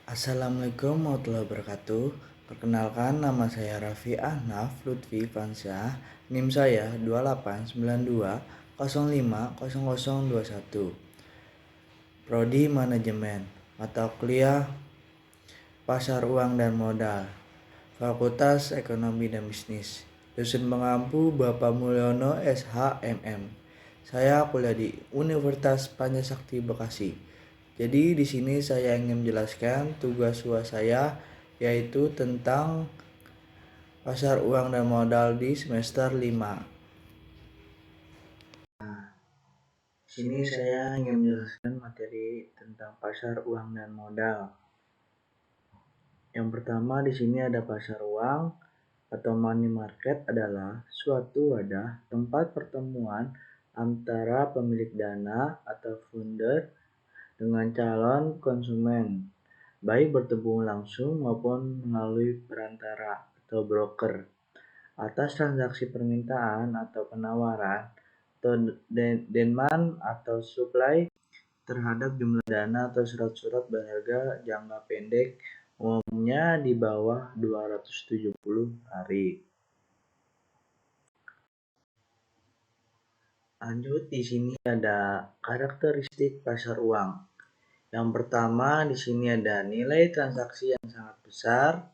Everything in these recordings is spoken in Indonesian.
Assalamualaikum warahmatullahi wabarakatuh. Perkenalkan, nama saya Raffi Ahnaf Lutfi Fansyah. NIM saya 2892050021. Prodi Manajemen. Mata kuliah Pasar Uang dan Modal. Fakultas Ekonomi dan Bisnis. Dosen pengampu Bapak Mulyono SHMM. Saya kuliah di Universitas Pancasakti Bekasi. Jadi di sini saya ingin menjelaskan tugas saya yaitu tentang pasar uang dan modal di semester 5. Di sini saya ingin menjelaskan materi tentang pasar uang dan modal. Yang pertama di sini ada pasar uang atau money market adalah suatu wadah tempat pertemuan antara pemilik dana atau founder dengan calon konsumen, baik bertemu langsung maupun melalui perantara atau broker, atas transaksi permintaan atau penawaran atau demand atau supply terhadap jumlah dana atau surat-surat berharga jangka pendek, umumnya di bawah 270 hari. Lanjut, di sini ada karakteristik pasar uang. Yang pertama, di sini ada nilai transaksi yang sangat besar.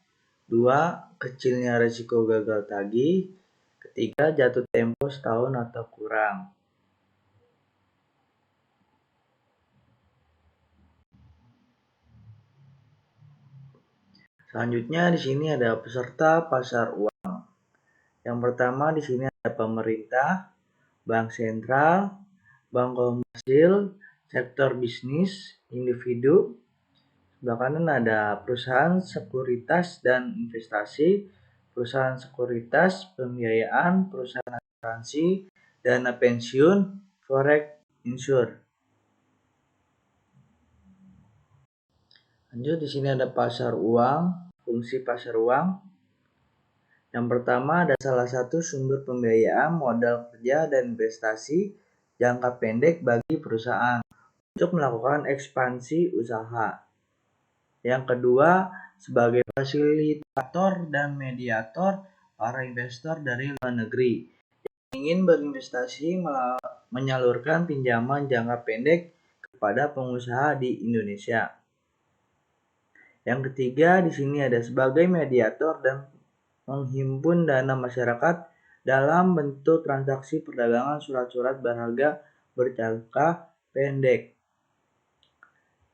2. Kecilnya risiko gagal tagih. 3. Jatuh tempo setahun atau kurang. Selanjutnya di sini ada peserta pasar uang. Yang pertama di sini ada pemerintah, bank sentral, bank komersil, sektor bisnis, individu. Sebelah kanan ada perusahaan sekuritas dan investasi, perusahaan sekuritas, pembiayaan, perusahaan asuransi, dana pensiun, forex, insur. Lanjut, di sini ada pasar uang, fungsi pasar uang. Yang pertama ada salah satu sumber pembiayaan modal kerja dan investasi jangka pendek bagi perusahaan untuk melakukan ekspansi usaha. Yang kedua, sebagai fasilitator dan mediator para investor dari luar negeri yang ingin berinvestasi menyalurkan pinjaman jangka pendek kepada pengusaha di Indonesia. Yang ketiga, di sini ada sebagai mediator dan menghimpun dana masyarakat dalam bentuk transaksi perdagangan surat-surat berharga berjangka pendek.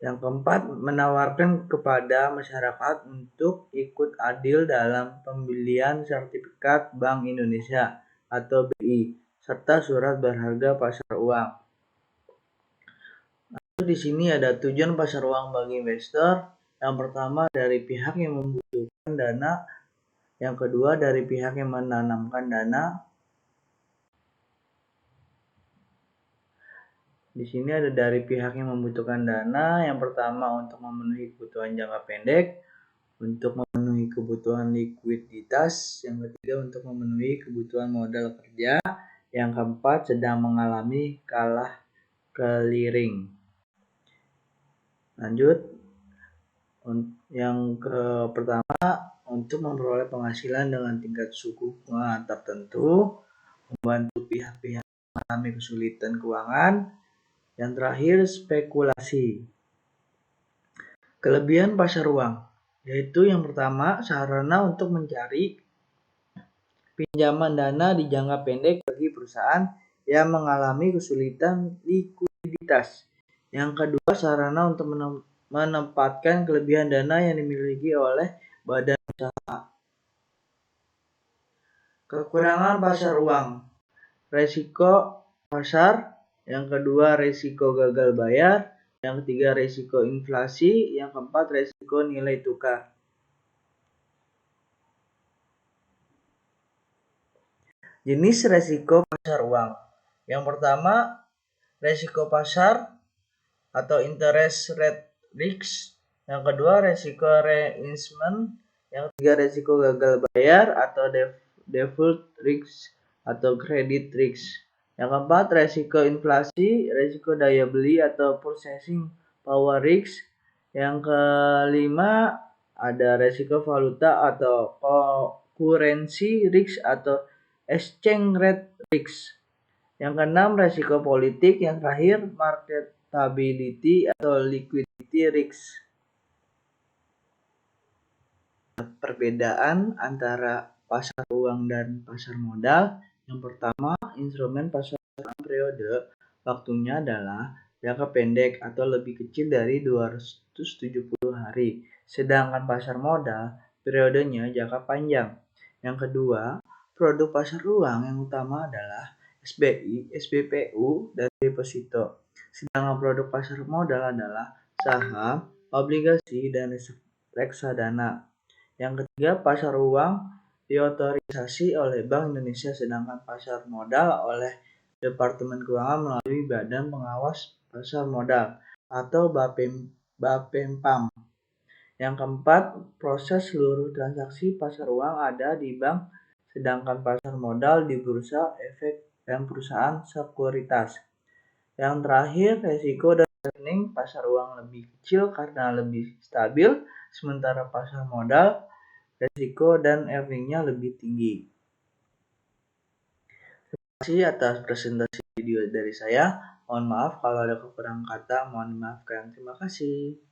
Yang keempat, menawarkan kepada masyarakat untuk ikut adil dalam pembelian sertifikat Bank Indonesia atau BI serta surat berharga pasar uang. Lalu di sini ada tujuan pasar uang bagi investor. Yang pertama dari pihak yang membutuhkan dana, yang kedua dari pihak yang menanamkan dana. Di sini ada dari pihak yang membutuhkan dana. Yang pertama untuk memenuhi kebutuhan jangka pendek, untuk memenuhi kebutuhan likuiditas, yang ketiga untuk memenuhi kebutuhan modal kerja, yang keempat sedang mengalami kalah clearing. Lanjut, yang pertama untuk memperoleh penghasilan dengan tingkat suku bunga tertentu, membantu pihak-pihak mengalami kesulitan keuangan. Yang terakhir, spekulasi. Kelebihan pasar uang yaitu yang pertama, sarana untuk mencari pinjaman dana di jangka pendek bagi perusahaan yang mengalami kesulitan likuiditas. Yang kedua, sarana untuk menempatkan kelebihan dana yang dimiliki oleh badan usaha. Kekurangan pasar uang, resiko pasar. Yang kedua, resiko gagal bayar. Yang ketiga, resiko inflasi. Yang keempat, resiko nilai tukar. Jenis resiko pasar uang. Yang pertama, resiko pasar atau interest rate risk. Yang kedua, resiko reinvestment. Yang ketiga, resiko gagal bayar atau default risk atau credit risk. Yang keempat, resiko inflasi, resiko daya beli atau purchasing power risk. Yang kelima ada resiko valuta atau currency risk atau exchange rate risk. Yang keenam resiko politik. Yang terakhir marketability atau liquidity risk. Perbedaan antara pasar uang dan pasar modal. Yang pertama, instrumen pasar uang periode waktunya adalah jangka pendek atau lebih kecil dari 270 hari. Sedangkan pasar modal periodenya jangka panjang. Yang kedua, produk pasar uang yang utama adalah SBI, SBPU, dan deposito. Sedangkan produk pasar modal adalah saham, obligasi, dan reksadana. Yang ketiga, pasar uang diotorisasi oleh Bank Indonesia, sedangkan pasar modal oleh Departemen Keuangan melalui Badan Pengawas Pasar Modal atau Bapepam. Yang keempat, proses seluruh transaksi pasar uang ada di bank, sedangkan pasar modal di bursa efek dan perusahaan sekuritas. Yang terakhir, resiko dan rekening pasar uang lebih kecil karena lebih stabil, sementara pasar modal resiko dan earningnya lebih tinggi. Terima kasih atas presentasi video dari saya. Mohon maaf kalau ada kekurangan kata, mohon dimaafkan. Terima kasih.